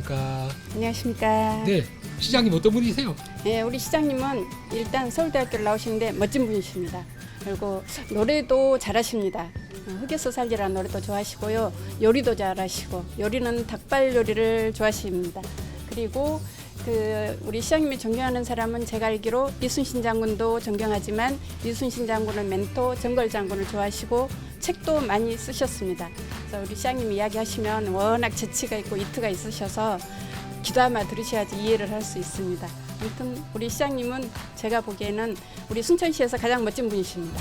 안녕하십니까. 안녕하십니까. 네, 시장님 어떤 분이세요? 네, 우리 시장님은 일단 서울대학교를 나오시는데 멋진 분이십니다. 그리고 노래도 잘하십니다. 흑에서 살기라는 노래도 좋아하시고요. 요리도 잘하시고 요리는 닭발 요리를 좋아하십니다. 그리고 우리 시장님이 존경하는 사람은 제가 알기로 이순신 장군도 존경하지만 이순신 장군의 멘토 정걸 장군을 좋아하시고 책도 많이 쓰셨습니다. 그래서 우리 시장님이 이야기하시면 워낙 재치가 있고 이트가 있으셔서 귀담아 들으셔야지 이해를 할 수 있습니다. 아무튼 우리 시장님은 제가 보기에는 우리 순천시에서 가장 멋진 분이십니다.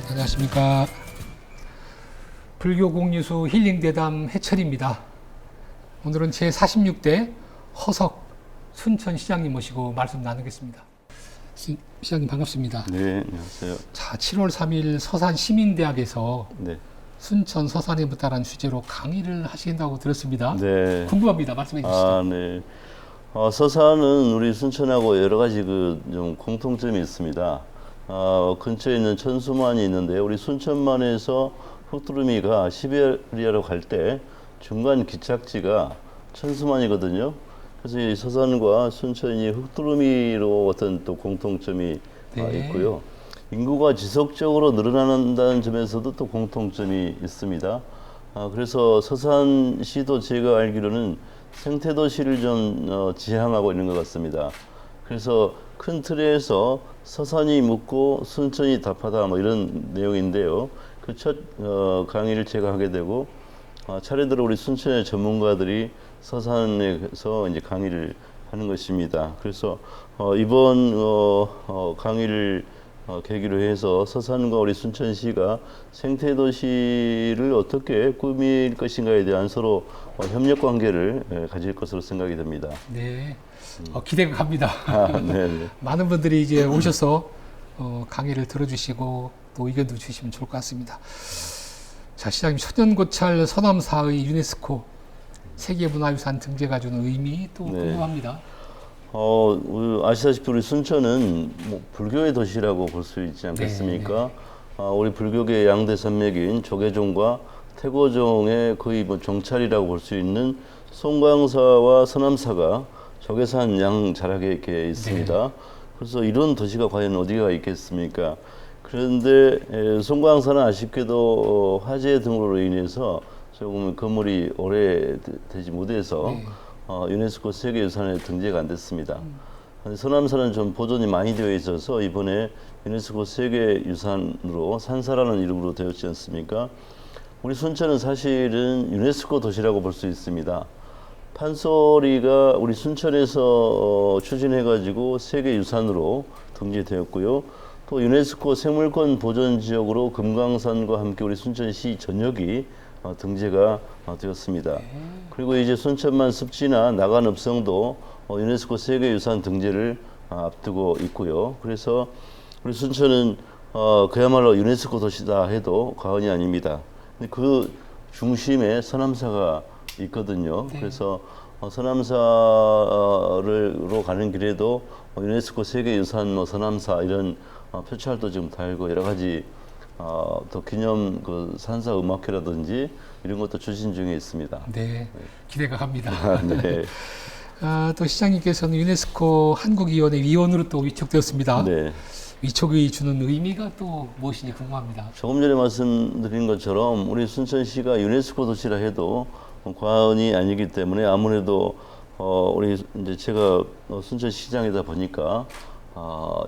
안녕하십니까. 불교 공유수 힐링대담 해철입니다. 오늘은 제 46대 허석 순천시장님 모시고 말씀 나누겠습니다. 시장님 반갑습니다. 네, 안녕하세요. 자, 7월 3일 서산시민대학에서 네. 순천 서산에 묻다라는 주제로 강의를 하신다고 들었습니다. 네. 궁금합니다. 말씀해 주시죠. 네. 서산은 우리 순천하고 여러 가지 좀 공통점이 있습니다. 근처에 있는 천수만이 있는데 우리 순천만에서 흑두루미가 시베리아로 갈 때 중간 기착지가 천수만이거든요. 그래서 이 서산과 순천이 흑두루미로 어떤 또 공통점이 네. 있고요. 인구가 지속적으로 늘어난다는 점에서도 또 공통점이 있습니다. 그래서 서산시도 제가 알기로는 생태도시를 좀 지향하고 있는 것 같습니다. 그래서 큰 틀에서 서산이 묻고 순천이 답하다 뭐 이런 내용인데요. 그 첫 강의를 제가 하게 되고 차례대로 우리 순천의 전문가들이 서산에서 이제 강의를 하는 것입니다. 그래서 이번 강의를 계기로 해서 서산과 우리 순천시가 생태도시를 어떻게 꾸밀 것인가에 대한 서로 협력 관계를 가질 것으로 생각이 됩니다. 네, 기대가 갑니다. 네. 많은 분들이 이제 오셔서 강의를 들어주시고 또 의견도 주시면 좋을 것 같습니다. 자, 시장님, 천연고찰 서남사의 유네스코 세계문화유산 등재가 주는 의미 또 궁금합니다. 아시다시피 우리 순천은 뭐 불교의 도시라고 볼 수 있지 않겠습니까? 우리 불교계의 양대 산맥인 조계종과 태고종의 거의 뭐 종찰이라고 볼 수 있는 송광사와 서남사가 조계산 양자락에 이렇게 있습니다. 그래서 이런 도시가 과연 어디가 있겠습니까? 그런데 송광사는 아쉽게도 화재 등으로 인해서 조금 건물이 오래되지 못해서 유네스코 세계유산에 등재가 안 됐습니다. 서남사는 좀 보존이 많이 되어 있어서 이번에 유네스코 세계유산으로 산사라는 이름으로 되었지 않습니까? 우리 순천은 사실은 유네스코 도시라고 볼 수 있습니다. 판소리가 우리 순천에서 추진해가지고 세계유산으로 등재되었고요. 또 유네스코 생물권 보존지역으로 금강산과 함께 우리 순천시 전역이 등재가 되었습니다. 그리고 이제 순천만 습지나 나간읍성도 유네스코 세계유산 등재를 앞두고 있고요. 그래서 우리 순천은 그야말로 유네스코 도시다 해도 과언이 아닙니다. 근데 그 중심에 서남사가 있거든요. 그래서 서남사로 가는 길에도 유네스코 세계유산 뭐 서남사 이런 표찰도 지금 달고 여러 가지 또 기념 산사 음악회라든지 이런 것도 추진 중에 있습니다. 네, 기대가 갑니다. 네. 또 시장님께서는 유네스코 한국위원회 위원으로 또 위촉되었습니다. 네. 위촉이 주는 의미가 또 무엇인지 궁금합니다. 조금 전에 말씀드린 것처럼 우리 순천시가 유네스코 도시라 해도 과언이 아니기 때문에 아무래도 우리 이제 제가 순천시장이다 보니까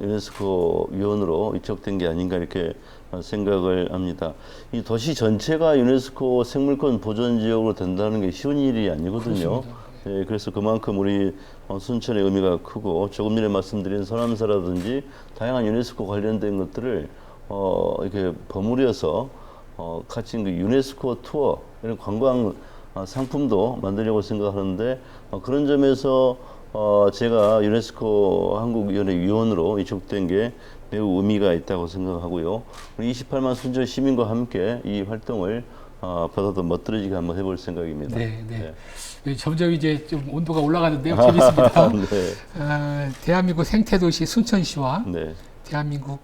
유네스코 위원으로 위촉된 게 아닌가 이렇게 생각을 합니다. 이 도시 전체가 유네스코 생물권 보존 지역으로 된다는 게 쉬운 일이 아니거든요. 네, 그래서 그만큼 우리 순천의 의미가 크고 조금 전에 말씀드린 서남사라든지 다양한 유네스코 관련된 것들을 이렇게 버무려서 같이 유네스코 투어 이런 관광 상품도 만들려고 생각하는데 그런 점에서 제가 유네스코 한국위원회 위원으로 위촉된 게 매우 의미가 있다고 생각하고요. 우리 28만 순천 시민과 함께 이 활동을 보다 더 멋들어지게 한번 해볼 생각입니다. 네, 네. 네, 점점 이제 좀 온도가 올라가는데요. 재밌습니다. 네. 대한민국 생태도시 순천시와 네. 대한민국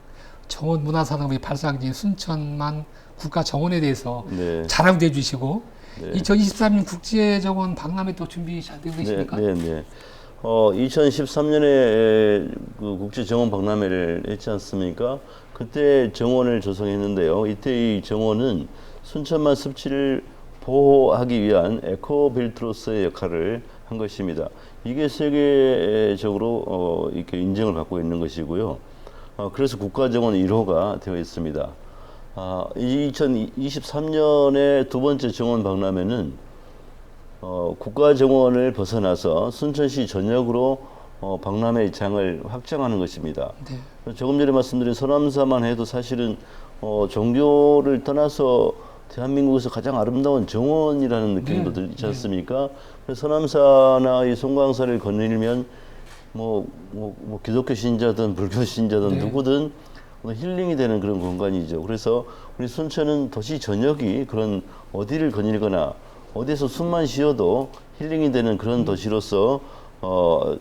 정원 문화산업의 발상지인 순천만 국가정원에 대해서 네. 자랑도 해주시고 네. 2023년 국제정원 박람회 또 준비 잘 되고 계십니까? 네, 네. 2013년에 그 국제정원 박람회를 했지 않습니까? 그때 정원을 조성했는데요. 이때 이 정원은 순천만 습지를 보호하기 위한 에코벨트로서의 역할을 한 것입니다. 이게 세계적으로 이렇게 인정을 받고 있는 것이고요. 그래서 국가정원 1호가 되어 있습니다. 2023년에 두 번째 정원 박람회는 국가정원을 벗어나서 순천시 전역으로 박람회 장을 확장하는 것입니다. 네. 조금 전에 말씀드린 서남사만 해도 사실은 종교를 떠나서 대한민국에서 가장 아름다운 정원이라는 느낌도 네. 들지 않습니까? 그래서 서남사나 이 송광사를 거닐면 뭐 기독교 신자든 불교 신자든 네. 누구든 힐링이 되는 그런 공간이죠. 그래서 우리 순천은 도시 전역이 그런 어디를 거닐거나 어디서 숨만 쉬어도 힐링이 되는 그런 도시로서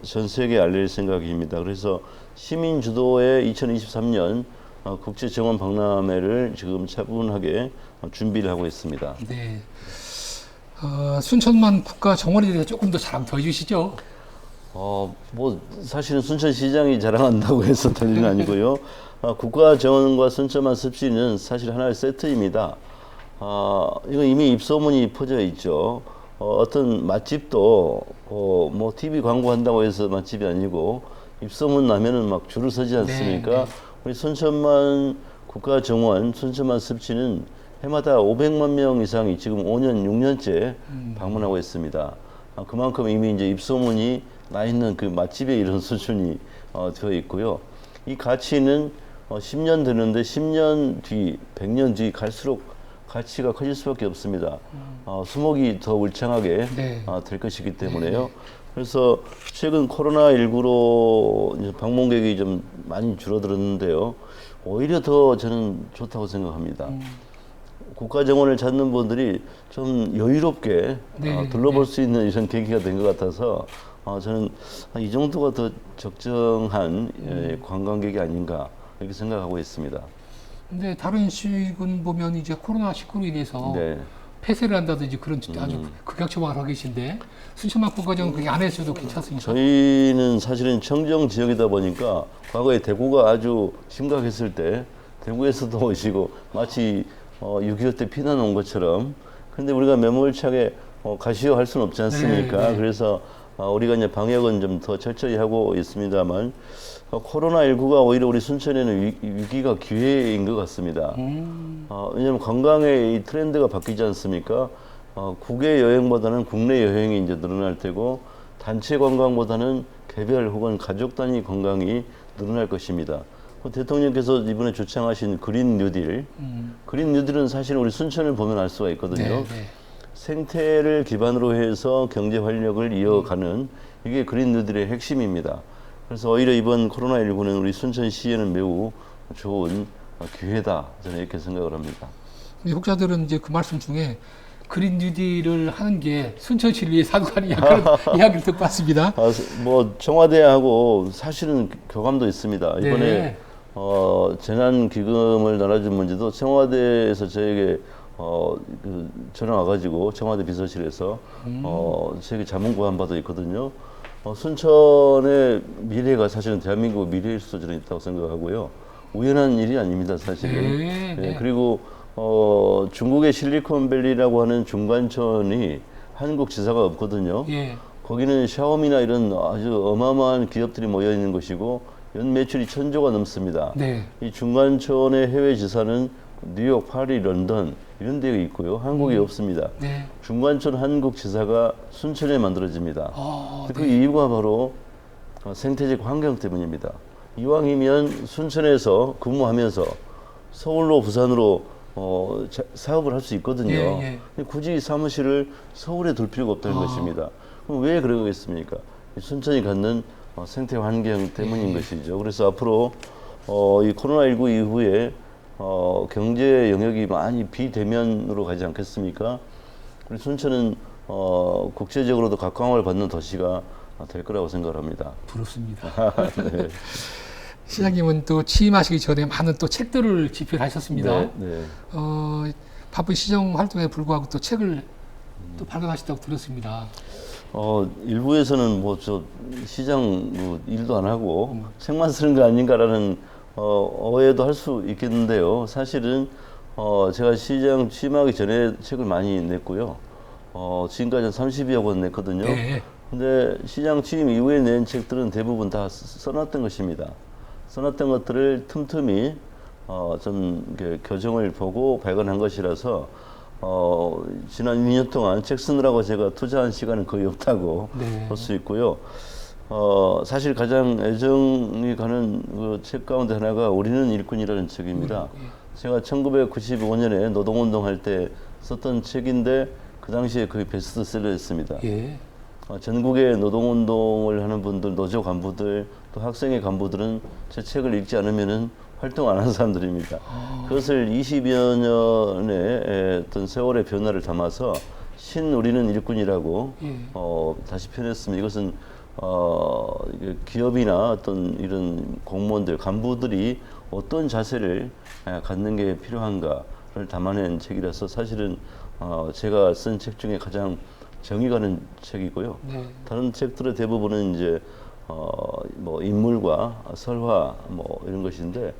전 세계에 알릴 생각입니다. 그래서 시민 주도의 2023년 국제정원 박람회를 지금 차분하게 준비를 하고 있습니다. 네. 순천만 국가정원에 대해서 조금 더 자랑 더 해주시죠. 사실은 순천시장이 자랑한다고 해서 될 일은 아니고요. 국가정원과 순천만 습지는 사실 하나의 세트입니다. 이건 이미 입소문이 퍼져 있죠. 어떤 맛집도 뭐 TV 광고한다고 해서 맛집이 아니고 입소문 나면은 막 줄을 서지 않습니까? 네, 네. 우리 순천만 국가정원, 순천만 습지는 해마다 500만 명 이상이 지금 5년, 6년째 방문하고 있습니다. 그만큼 이미 이제 입소문이 나 있는 그 맛집에 이런 수준이 되어 있고요. 이 가치는 10년 되는데 10년 뒤, 100년 뒤 갈수록 가치가 커질 수밖에 없습니다. 수목이 더 울창하게 네. 될 것이기 때문에요. 그래서 최근 코로나19로 방문객이 좀 많이 줄어들었는데요. 오히려 더 저는 좋다고 생각합니다. 국가정원을 찾는 분들이 좀 여유롭게 네, 둘러볼 수 있는 이런 계기가 된 것 같아서 저는 이 정도가 더 적정한 관광객이 아닌가 이렇게 생각하고 있습니다. 근데 다른 시군 보면 이제 코로나19로 인해서 네. 폐쇄를 한다든지 그런 아주 극약 처방을 하고 계신데 순천만 국가정원 그게 안 해서도 괜찮습니까? 저희는 사실은 청정 지역이다 보니까 과거에 대구가 아주 심각했을 때 대구에서도 오시고 마치 6.25 때 피난 온 것처럼 근데 우리가 매몰차게 가시오 할 수는 없지 않습니까? 네, 네. 그래서 우리가 이제 방역은 좀 더 철저히 하고 있습니다만 코로나19가 오히려 우리 순천에는 위기가 기회인 것 같습니다. 왜냐하면 관광의 이 트렌드가 바뀌지 않습니까? 국외 여행보다는 국내 여행이 이제 늘어날 테고 단체 관광보다는 개별 혹은 가족 단위 관광이 늘어날 것입니다. 대통령께서 이번에 주창하신 그린 뉴딜, 그린 뉴딜은 사실 우리 순천을 보면 알 수가 있거든요. 네, 네. 생태를 기반으로 해서 경제 활력을 이어가는 이게 그린 뉴딜의 핵심입니다. 그래서 오히려 이번 코로나19는 우리 순천시에는 매우 좋은 기회다 저는 이렇게 생각을 합니다. 혹자들은 이제 그 말씀 중에 그린 뉴딜을 하는 게 순천시를 위해 사는 거 아니냐 그런 이야기를 듣고 왔습니다. 뭐 청와대하고 사실은 교감도 있습니다. 이번에 네. 재난기금을 나눠준 문제도 청와대에서 저에게 전화 와가지고 청와대 비서실에서 저에게 자문 구한 바도 있거든요. 순천의 미래가 사실은 대한민국 미래일 수도 저는 있다고 생각하고요. 우연한 일이 아닙니다, 사실은. 네, 네. 그리고 중국의 실리콘밸리라고 하는 중간촌이 한국 지사가 없거든요. 예. 거기는 샤오미나 이런 아주 어마어마한 기업들이 모여 있는 것이고 연 매출이 1,000조가 넘습니다. 네. 이 중간촌의 해외 지사는 뉴욕, 파리, 런던 이런 데가 있고요. 한국에 없습니다. 네. 중간촌 한국 지사가 순천에 만들어집니다. 그 네. 이유가 바로 생태적 환경 때문입니다. 이왕이면 순천에서 근무하면서 서울로 부산으로 사업을 할 수 있거든요. 예, 예. 굳이 사무실을 서울에 둘 필요가 없다는 것입니다. 그럼 왜 그러겠습니까? 순천이 갖는 생태 환경 때문인 것이죠. 그래서 앞으로 이 코로나19 이후에 경제 영역이 많이 비대면으로 가지 않겠습니까? 우리 순천은 국제적으로도 각광을 받는 도시가 될 거라고 생각합니다. 부럽습니다. 네. 시장님은 또 취임하시기 전에 많은 또 책들을 집필하셨습니다. 네, 네. 바쁜 시정 활동에 불구하고 또 책을 또 발간하셨다고 들었습니다. 일부에서는 뭐 저 시장 뭐 일도 안 하고 책만 쓰는 거 아닌가라는 오해도 할 수 있겠는데요. 사실은 제가 시장 취임하기 전에 책을 많이 냈고요. 지금까지 한 30여 권 냈거든요. 네. 근데 시장 취임 이후에 낸 책들은 대부분 다 써놨던 것입니다. 써놨던 것들을 틈틈이 좀 이렇게 교정을 보고 발간한 것이라서 지난 2년 동안 책 쓰느라고 제가 투자한 시간은 거의 없다고 네. 볼 수 있고요. 사실 가장 애정이 가는 그 책 가운데 하나가 우리는 일꾼이라는 책입니다. 제가 1995년에 노동운동할 때 썼던 책인데 그 당시에 거의 베스트셀러였습니다. 예. 전국의 노동운동을 하는 분들, 노조 간부들, 또 학생회 간부들은 제 책을 읽지 않으면은 활동 안 하는 사람들입니다. 그것을 20여 년의 어떤 세월의 변화를 담아서 신 우리는 일꾼이라고 예. 다시 표현했습니다. 이것은 기업이나 어떤 이런 공무원들, 간부들이 어떤 자세를 갖는 게 필요한가를 담아낸 책이라서 사실은 제가 쓴 책 중에 가장 정이 가는 책이고요. 네. 다른 책들의 대부분은 이제 뭐 인물과 설화 뭐 이런 것인데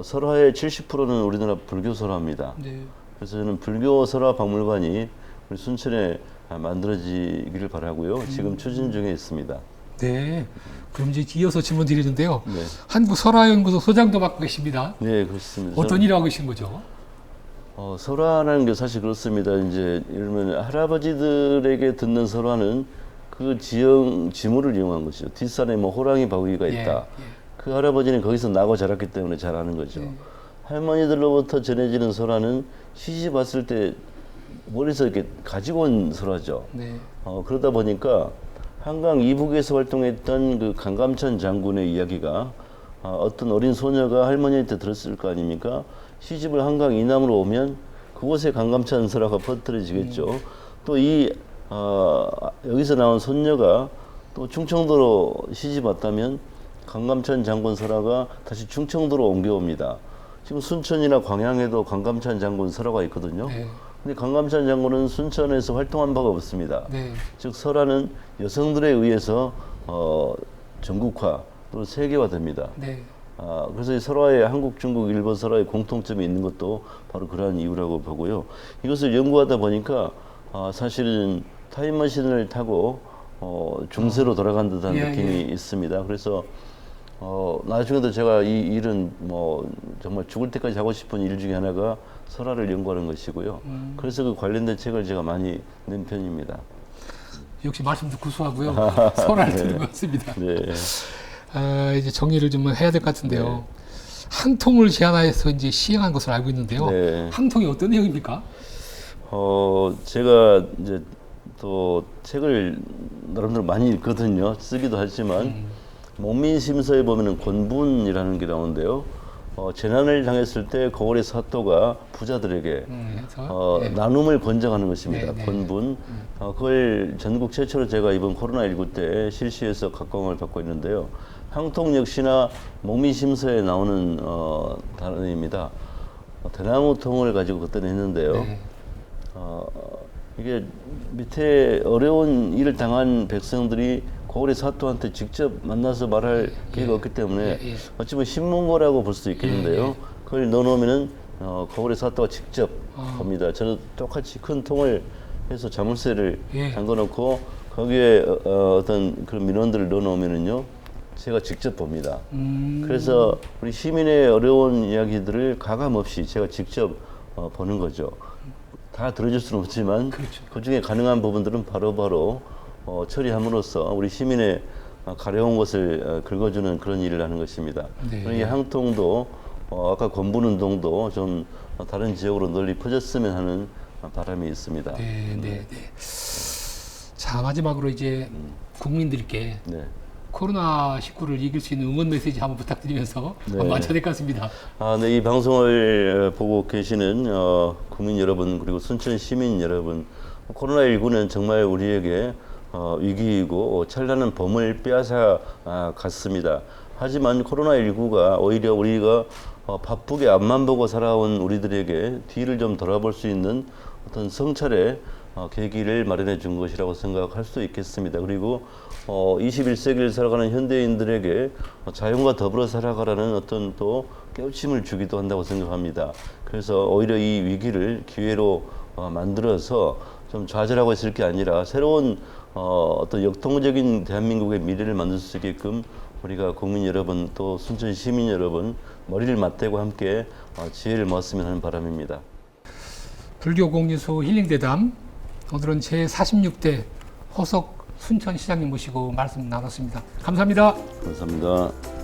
설화의 70%는 우리나라 불교 설화입니다. 네. 그래서 저는 불교 설화 박물관이 우리 순천에 만들어지기를 바라고요. 지금 추진 중에 있습니다. 네. 그럼 이제 이어서 질문 드리는데요. 네. 한국설화연구소 소장도 맡고 계십니다. 네, 그렇습니다. 어떤 일을 하고 계신 거죠? 설화라는 게 사실 그렇습니다. 이제 이러면 할아버지들에게 듣는 설화는 그 지물을 이용한 것이죠. 뒷산에 뭐 호랑이 바위가 있다. 예, 예. 그 할아버지는 거기서 나고 자랐기 때문에 잘 아는 거죠. 할머니들로부터 전해지는 설화는 시집 왔을 때 머리에서 이렇게 가지고 온 설화죠. 네. 그러다 보니까 한강 이북에서 활동했던 그 강감찬 장군의 이야기가 어떤 어린 소녀가 할머니한테 들었을 거 아닙니까? 시집을 한강 이남으로 오면 그곳에 강감찬 설화가 퍼뜨려지겠죠. 또 여기서 나온 손녀가 또 충청도로 시집 왔다면 강감찬 장군 설화가 다시 충청도로 옮겨옵니다. 지금 순천이나 광양에도 강감찬 장군 설화가 있거든요. 네. 근데 강감찬 장군은 순천에서 활동한 바가 없습니다. 네. 즉 설화는 여성들에 의해서 전국화 또 세계화됩니다. 네. 그래서 이 설화의 한국, 중국, 일본 설화의 공통점이 있는 것도 바로 그러한 이유라고 보고요. 이것을 연구하다 보니까 사실은 타임머신을 타고 중세로 돌아간 듯한 예, 느낌이 예. 있습니다. 그래서 나중에도 제가 이 일은 뭐 정말 죽을 때까지 하고 싶은 일 중에 하나가 설화를 연구하는 것이고요. 그래서 그 관련된 책을 제가 많이 낸 편입니다. 역시 말씀도 구수하고요. 설화를 듣는 것 같습니다. 네. 이제 정리를 좀 해야 될 것 같은데요. 항통을 제안하여서 이제 시행한 것을 알고 있는데요. 네. 항통이 어떤 내용입니까? 제가 이제 또 책을 나름대로 많이 읽거든요. 쓰기도 하지만 목민심서에 보면은 권분이라는 게 나오는데요. 재난을 당했을 때 고을의 사또가 부자들에게 해서, 예. 나눔을 권장하는 것입니다. 네, 네. 권분. 그걸 전국 최초로 제가 이번 코로나19 때 실시해서 각광을 받고 있는데요. 항통 역시나 목민심서에 나오는 단어입니다. 대나무통을 가지고 그때는 했는데요. 네. 이게 밑에 어려운 일을 당한 백성들이 고을의 사또한테 직접 만나서 말할 기회가 없기 때문에 어찌 보면 신문고라고 볼 수도 있겠는데요. 그걸 넣어놓으면은 고을의 사또가 직접 봅니다. 저는 똑같이 큰 통을 해서 자물쇠를 잠궈놓고 거기에 어떤 그런 민원들을 넣어놓으면은요, 제가 직접 봅니다. 그래서 우리 시민의 어려운 이야기들을 가감 없이 제가 직접 보는 거죠. 다 들어줄 수는 없지만 그렇죠. 그 중에 가능한 부분들은 바로바로 처리함으로써 우리 시민의 가려운 것을 긁어주는 그런 일을 하는 것입니다. 네. 이 항통도 아까 권분운동도 좀 다른 지역으로 널리 퍼졌으면 하는 바람이 있습니다. 네, 네, 네. 자, 마지막으로 이제 국민들께 네. 코로나19를 이길 수 있는 응원 메시지 한번 부탁드리면서 한번 마쳐야 될 것 같습니다. 네, 이 방송을 보고 계시는 국민 여러분, 그리고 순천 시민 여러분, 코로나19는 정말 우리에게 위기이고 찬란한 봄을 빼앗아 갔습니다. 하지만 코로나19가 오히려 우리가 바쁘게 앞만 보고 살아온 우리들에게 뒤를 좀 돌아볼 수 있는 어떤 성찰의 계기를 마련해 준 것이라고 생각할 수 있겠습니다. 그리고 21세기를 살아가는 현대인들에게 자연과 더불어 살아가라는 어떤 또 깨우침을 주기도 한다고 생각합니다. 그래서 오히려 이 위기를 기회로 만들어서 좀 좌절하고 있을 게 아니라 새로운 어떤 역동적인 대한민국의 미래를 만들 수 있게끔 우리가 국민 여러분 또 순천 시민 여러분 머리를 맞대고 함께 지혜를 모았으면 하는 바람입니다. 불교 공유소 힐링대담 오늘은 제46대 허석 순천시장님 모시고 말씀 나눴습니다. 감사합니다. 감사합니다.